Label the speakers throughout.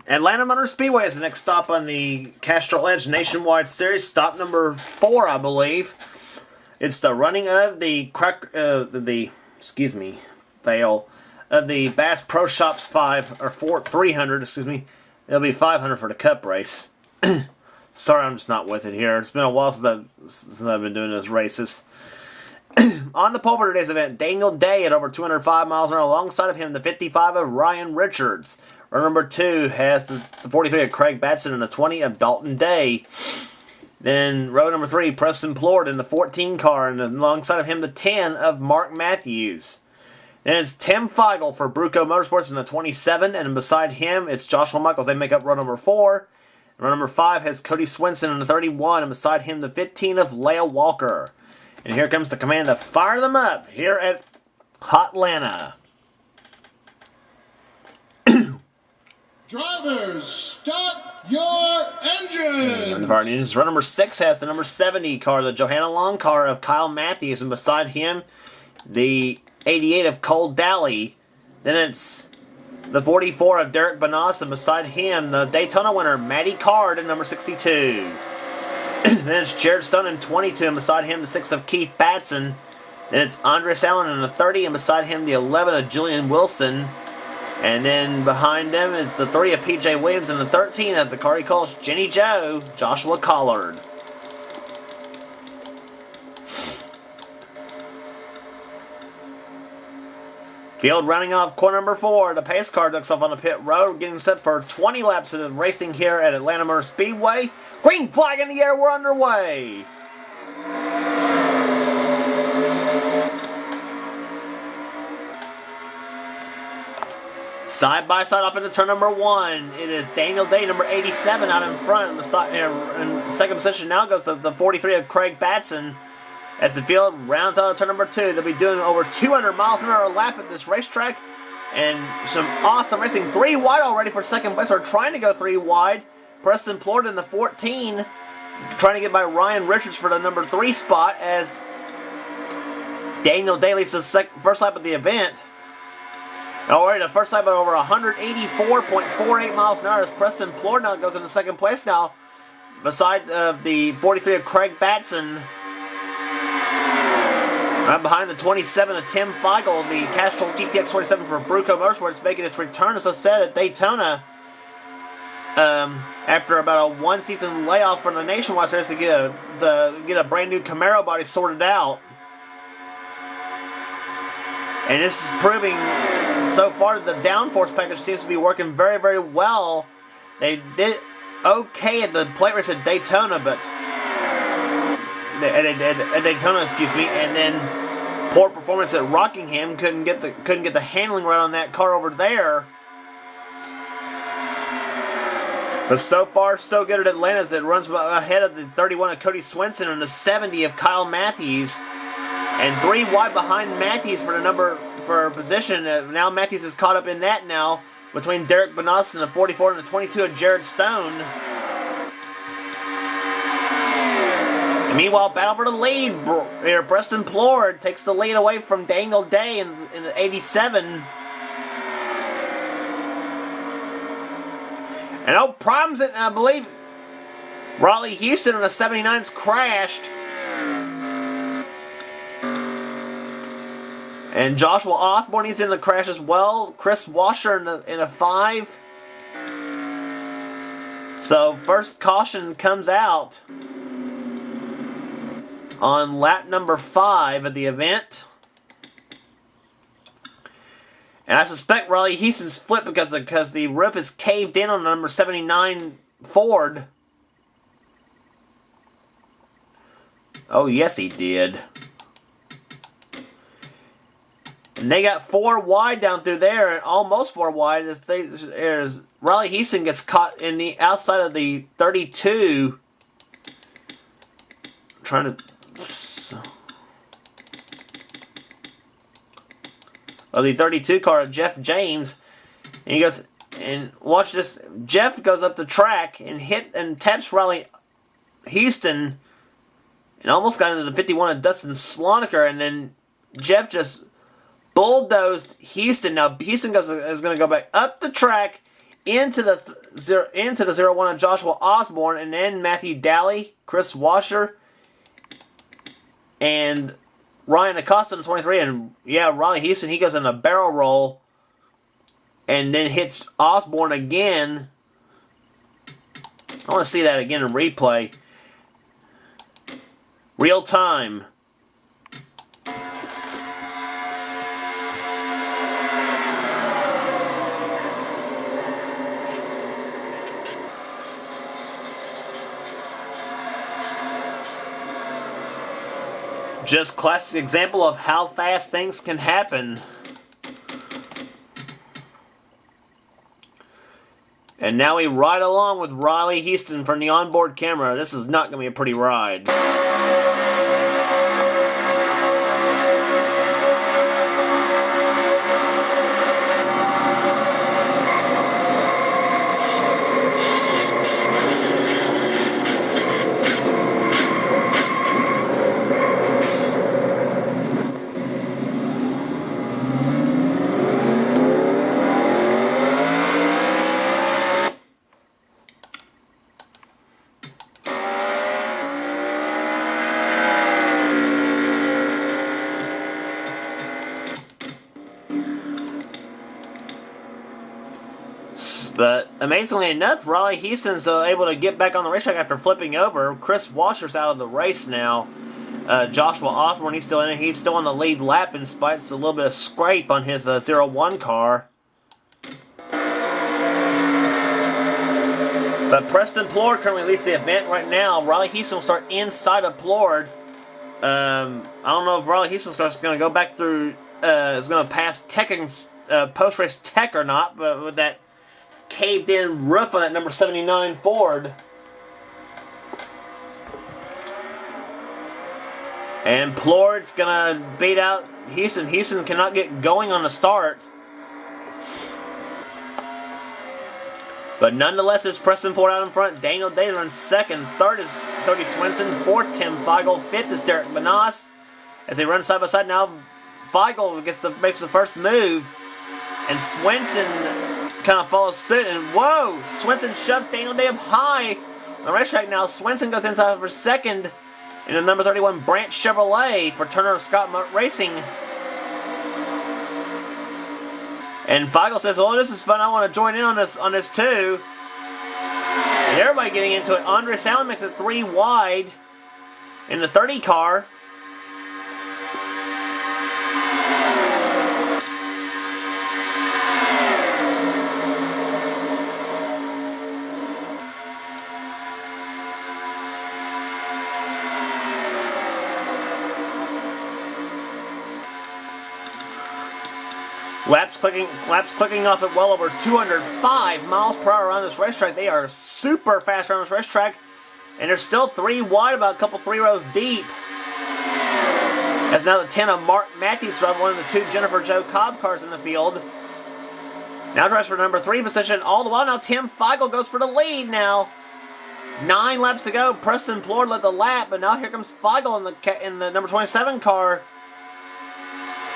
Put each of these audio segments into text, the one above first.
Speaker 1: Atlanta Motor Speedway is the next stop on the Castrol Edge Nationwide Series. Stop number 4, I believe. It's the running of the of the Bass Pro Shops 300. Excuse me. It'll be 500 for the Cup race. Sorry, I'm just not with it here. It's been a while since I've been doing those races. On the pole for today's event, Daniel Day at over 205 miles an hour. Alongside of him, the 55 of Ryan Richards. Row number 2 has the 43 of Craig Batson and the 20 of Dalton Day. Then row number 3, Preston Plord in the 14 car, and alongside of him, the 10 of Mark Matthews. Then it's Tim Feigl for Bruco Motorsports in the 27, and beside him, it's Joshua Michaels. They make up row number 4. Row number 5 has Cody Swenson in the 31, and beside him, the 15 of Leah Walker. And here comes the command to fire them up here at Hotlanta.
Speaker 2: Drivers, start your engines!
Speaker 1: Row number 6 has the number 70 car, the Johanna Long car of Kyle Matthews, and beside him, the 88 of Cole Daly. Then it's the 44 of Derek Bonas, and beside him, the Daytona winner, Matty Card in number 62. Then it's Jared Stone in 22, and beside him, the 6 of Keith Batson. Then it's Andres Allen in the 30, and beside him, the 11 of Julian Wilson. And then behind them, it's the 3 of PJ Williams, and the 13 of the car he calls Jenny Joe, Joshua Collard. Field rounding off corner number 4. The pace car ducks off on the pit road, getting set for 20 laps of racing here at Atlanta Motor Speedway. Green flag in the air, we're underway. Side by side off into turn number 1. It is Daniel Day, number 87, out in front. In second position now goes to the 43 of Craig Batson. As the field rounds out of turn number 2, they'll be doing over 200 miles an hour a lap at this racetrack. And some awesome racing. 3 wide already for second place, or trying to go 3 wide. Preston Plord in the 14, trying to get by Ryan Richards for the number 3 spot as Daniel Day leads the first lap of the event. Already the first lap at over 184.48 miles an hour as Preston Plord now goes into second place now. Beside the 43 of Craig Batson. Right behind the 27 of Tim Feigl, the Castrol GTX 27 for Bruco Motorsports, making its return, as I said, at Daytona. After about a 1-season layoff from the Nationwide Series to get a brand new Camaro body sorted out. And this is proving so far the downforce package seems to be working very, very well. They did okay at the plate race at Daytona, but at Daytona, excuse me, and then poor performance at Rockingham. Couldn't get the handling right on that car over there. But so far, so good at Atlanta as it runs ahead of the 31 of Cody Swenson and the 70 of Kyle Matthews. And 3 wide behind Matthews for position. Now Matthews is caught up in that now between Derek Bonas and the 44 and the 22 of Jared Stone. And meanwhile, battle for the lead here. Preston Plord takes the lead away from Daniel Day in the 87. And no problems, I believe Raleigh Houston in the 79's crashed. And Joshua Osborne, he's in the crash as well. Chris Washer in a 5. So first caution comes out on lap number 5 of the event. And I suspect Raleigh Houston's flipped because the roof is caved in on the number 79 Ford. Oh, yes, he did. And they got 4 wide down through there, and almost 4 wide. As Raleigh Houston gets caught in the outside of the 32. Trying to. Of the 32 car of Jeff James. And he goes, and watch this. Jeff goes up the track and hits and taps Raleigh Houston. And almost got into the 51 of Dustin Sloniker. And then Jeff just bulldozed Houston. Now Houston is going to go back up the track into the 0-1 of Joshua Osborne, and then Matthew Daly, Chris Washer, and Ryan Acosta in 23. And yeah, Riley Houston, he goes in a barrel roll and then hits Osborne again. I want to see that again in replay. Real time. Just classic example of how fast things can happen. And now we ride along with Riley Houston from the onboard camera. This is not going to be a pretty ride. But amazingly enough, Riley Houston's able to get back on the racetrack after flipping over. Chris Washer's out of the race now. Joshua Osborne, he's still in it. He's still on the lead lap in spite of a little bit of scrape on his 0-1 car. But Preston Plord currently leads the event right now. Riley Houston will start inside of Plord. I don't know if Riley Houston's going to go back through, is going to pass post-race tech or not, but with that caved-in roof on that number 79 Ford. And Plord's going to beat out Houston. Houston cannot get going on the start. But nonetheless, it's Preston Plord out in front. Daniel Daly in second. Third is Cody Swenson. Fourth, Tim Feigl. Fifth is Derek Benas. As they run side by side now, Feigl makes the first move. And Swenson kind of follows suit, and whoa! Swenson shoves Daniel Day up high on the racetrack now. Swenson goes inside for second in the number 31 Branch Chevrolet for Turner Scott Racing. And Feigl says, "Oh, this is fun. I want to join in on this too." And everybody getting into it. Andres Allen makes it 3 wide in the 30 car. Laps clicking off at well over 205 miles per hour around this racetrack. They are super fast around this racetrack. And they're still 3 wide, about a couple 3 rows deep. As now the 10 of Mark Matthews drive one of the 2 Jennifer Jo Cobb cars in the field. Now drives for number 3 position. All the while now Tim Feigl goes for the lead now. 9 laps to go. Preston Plord led the lap, but now here comes Feigl in the number 27 car.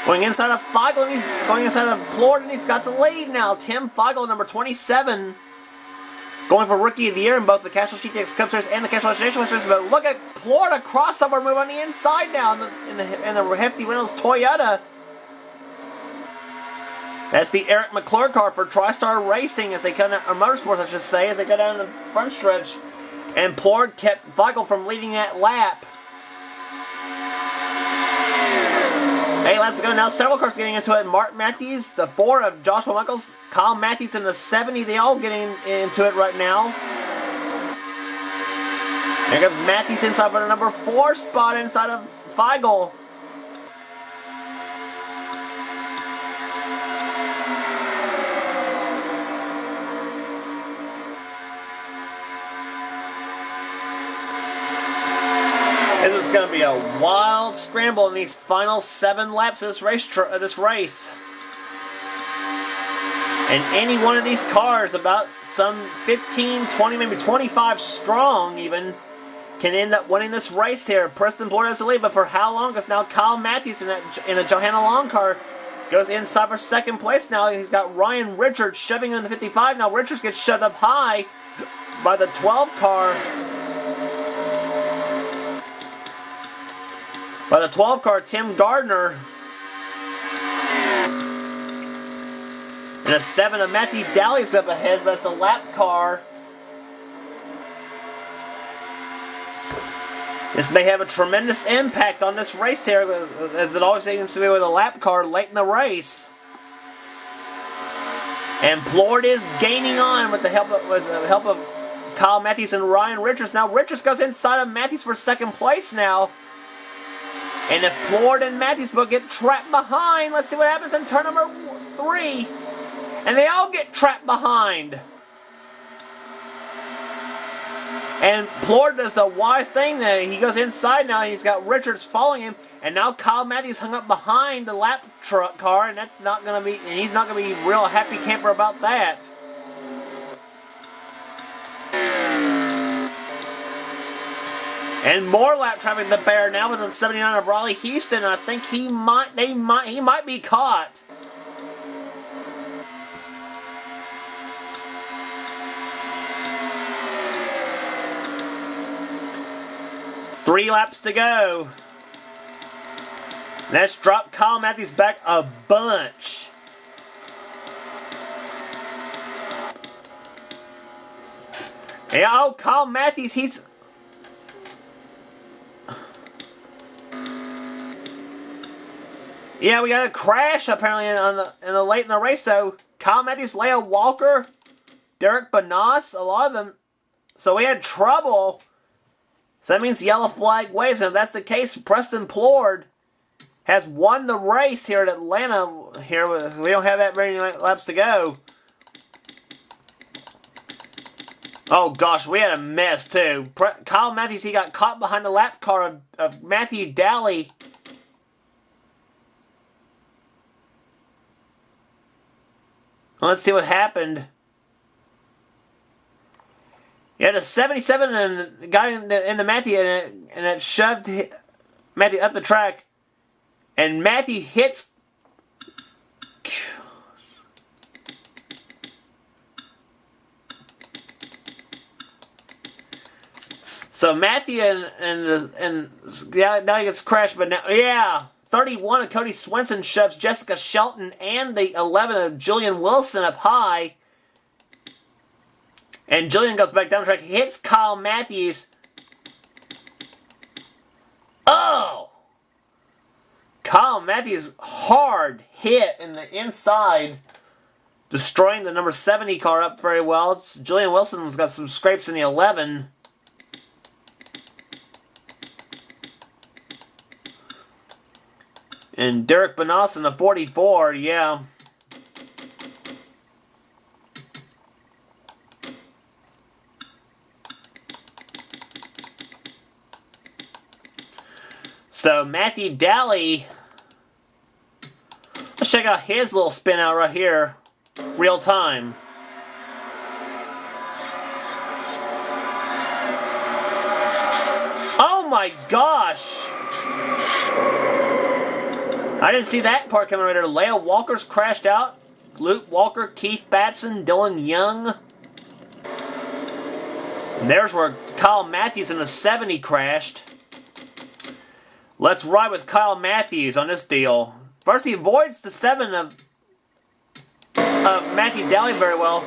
Speaker 1: Going inside of Feigl, and he's going inside of Plord, and he's got the lead now. Tim Feigl, number 27, going for Rookie of the Year in both the Castrol GTX Cup Series and the Castrol National Series. But look at Plord, a crossover move on the inside now in the Hefty Reynolds Toyota. That's the Eric McClure car for TriStar Racing as they come down, or Motorsports, I should say, as they go down the front stretch. And Plord kept Feigl from leading that lap. 8 laps to go now. Several cars getting into it. Mark Matthews, the 4 of Joshua Michaels, Kyle Matthews in the 70. They all getting into it right now. Here comes Matthews inside for the number 4 spot inside of Feigl. This is going to be a wild scramble in these final 7 laps of this race. And any one of these cars, about some 15, 20, maybe 25 strong even, can end up winning this race here. Preston Plord has the lead, but for how long? Because now Kyle Matthews in the Johanna Long car Goes inside for second place now. He's got Ryan Richards shoving in the 55. Now Richards gets shoved up high by the 12 car. By the 12 car, Tim Gardner. And a 7 of Matthew Daly's up ahead, but it's a lap car. This may have a tremendous impact on this race here, as it always seems to be with a lap car late in the race. And Plord is gaining on with the help of Kyle Matthews and Ryan Richards. Now Richards goes inside of Matthews for second place now. And if Plord and Matthews will get trapped behind, let's see what happens in turn number 3. And they all get trapped behind. And Plord does the wise thing that he goes inside now. He's got Richards following him, and now Kyle Matthews hung up behind the lap truck car, and that's not going to be. And he's not going to be real happy camper about that. And more lap traffic in the Bear now with the 79 of Raleigh Houston. I think he might be caught. Three laps to go. Let's drop Kyle Matthews back a bunch. Yeah, oh, Kyle Matthews, he's... Yeah, we got a crash apparently in the late in the race. So Kyle Matthews, Leah Walker, Derek Banas, a lot of them. So we had trouble. So that means yellow flag waves, and if that's the case, Preston Plord has won the race here at Atlanta. Here, we don't have that many laps to go. Oh gosh, we had a mess too. Kyle Matthews, he got caught behind the lap car of Matthew Daly. Let's see what happened. He had a 77 and the guy in the Matthew, and it shoved Matthew up the track. And Matthew hits... So Matthew yeah, now he gets crashed, but now, yeah, 31 of Cody Swenson shoves Jessica Shelton and the 11 of Jillian Wilson up high. And Jillian goes back down the track, hits Kyle Matthews. Oh! Kyle Matthews hard hit in the inside, destroying the number 70 car up very well. Jillian Wilson's got some scrapes in the 11. And Derek Banas in the 44, yeah. So Matthew Daly, let's check out his little spin out right here, real time. Oh my gosh! I didn't see that part coming right there. Leah Walker's crashed out. Luke Walker, Keith Batson, Dylan Young. And there's where Kyle Matthews in the 70 crashed. Let's ride with Kyle Matthews on this deal. First, he avoids the 7 of Matthew Daly very well.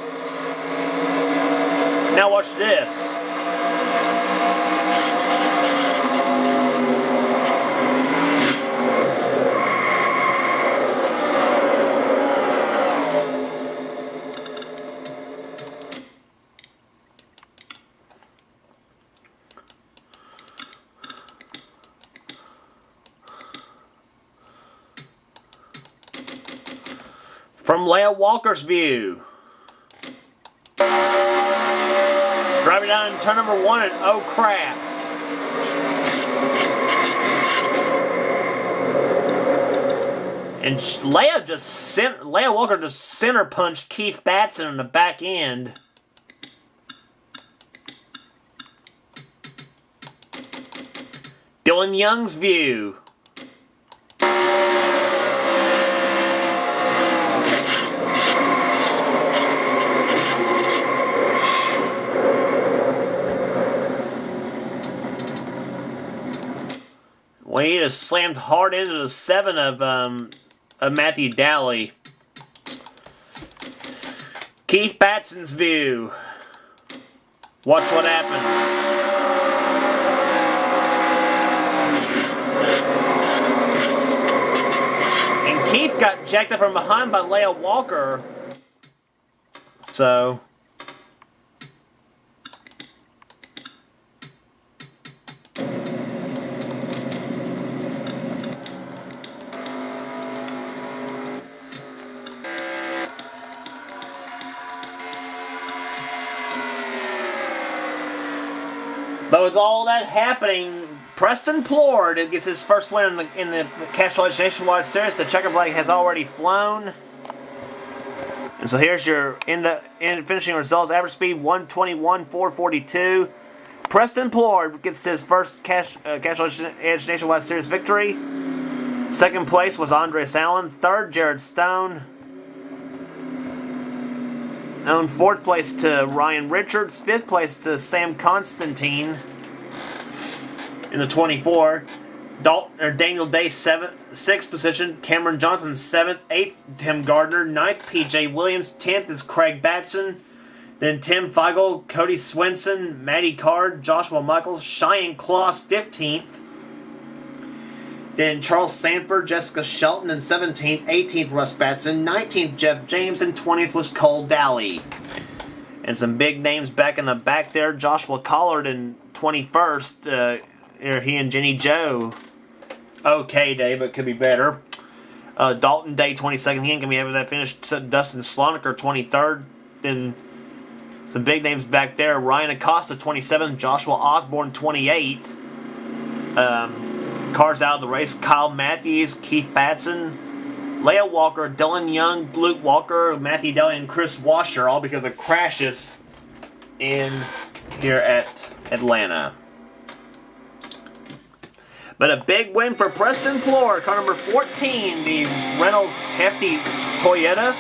Speaker 1: Now watch this. From Leah Walker's view. Driving down in turn number 1 and oh crap. And Leah Walker just center punched Keith Batson in the back end. Dylan Young's view. Well, he just slammed hard into the 7 of Matthew Dally. Keith Batson's view. Watch what happens. And Keith got jacked up from behind by Leia Walker. So... But with all that happening, Preston Plord gets his first win in the Castrol Nationwide Series. The checker flag has already flown. And so here's your finishing results. Average speed 121.442. Preston Plord gets his first Castrol Nationwide Series victory. Second place was Andres Allen. Third, Jared Stone. On fourth place to Ryan Richards. Fifth place to Sam Constantine in the 24. Daniel Day, sixth position. Cameron Johnson, 7th. 8th, Tim Gardner. 9th, P.J. Williams. 10th is Craig Batson. Then Tim Feigl, Cody Swenson, Matty Card, Joshua Michaels, Cheyenne Kloss, 15th. Then Charles Sanford, Jessica Shelton in 17th, 18th Russ Batson, 19th Jeff James, and 20th was Cole Dally. And some big names back in the back there. Joshua Collard in 21st. He and Jenny Joe. Okay day, but could be better. Dalton Day 22nd. He ain't going to be able to finish. Dustin Sloniker 23rd. Then some big names back there. Ryan Acosta 27th. Joshua Osborne 28th. Cars out of the race. Kyle Matthews, Keith Batson, Leia Walker, Dylan Young, Luke Walker, Matthew Dally, and Chris Washer, all because of crashes in here at Atlanta. But a big win for Preston Plord, car number 14, the Reynolds Hefty Toyota,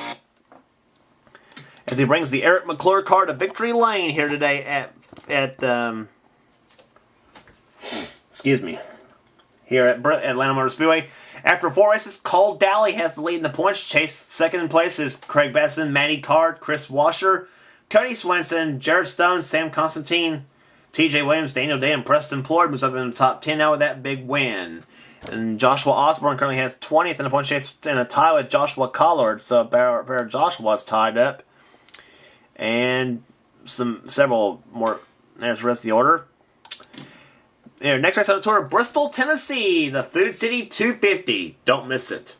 Speaker 1: as he brings the Eric McClure car to victory lane here today at here at Atlanta Motor Speedway. After 4 races, Cole Dally has the lead in the points chase. Second in place is Craig Batson, Matty Card, Chris Washer, Cody Swenson, Jared Stone, Sam Constantine, T.J. Williams, Daniel Day, and Preston Plord moves up in the top 10 now with that big win. And Joshua Osborne currently has 20th in the point chase in a tie with Joshua Collard. So a pair of Joshua's tied up. And several more. There's the rest of the order. Next race on the tour, Bristol, Tennessee, the Food City 250. Don't miss it.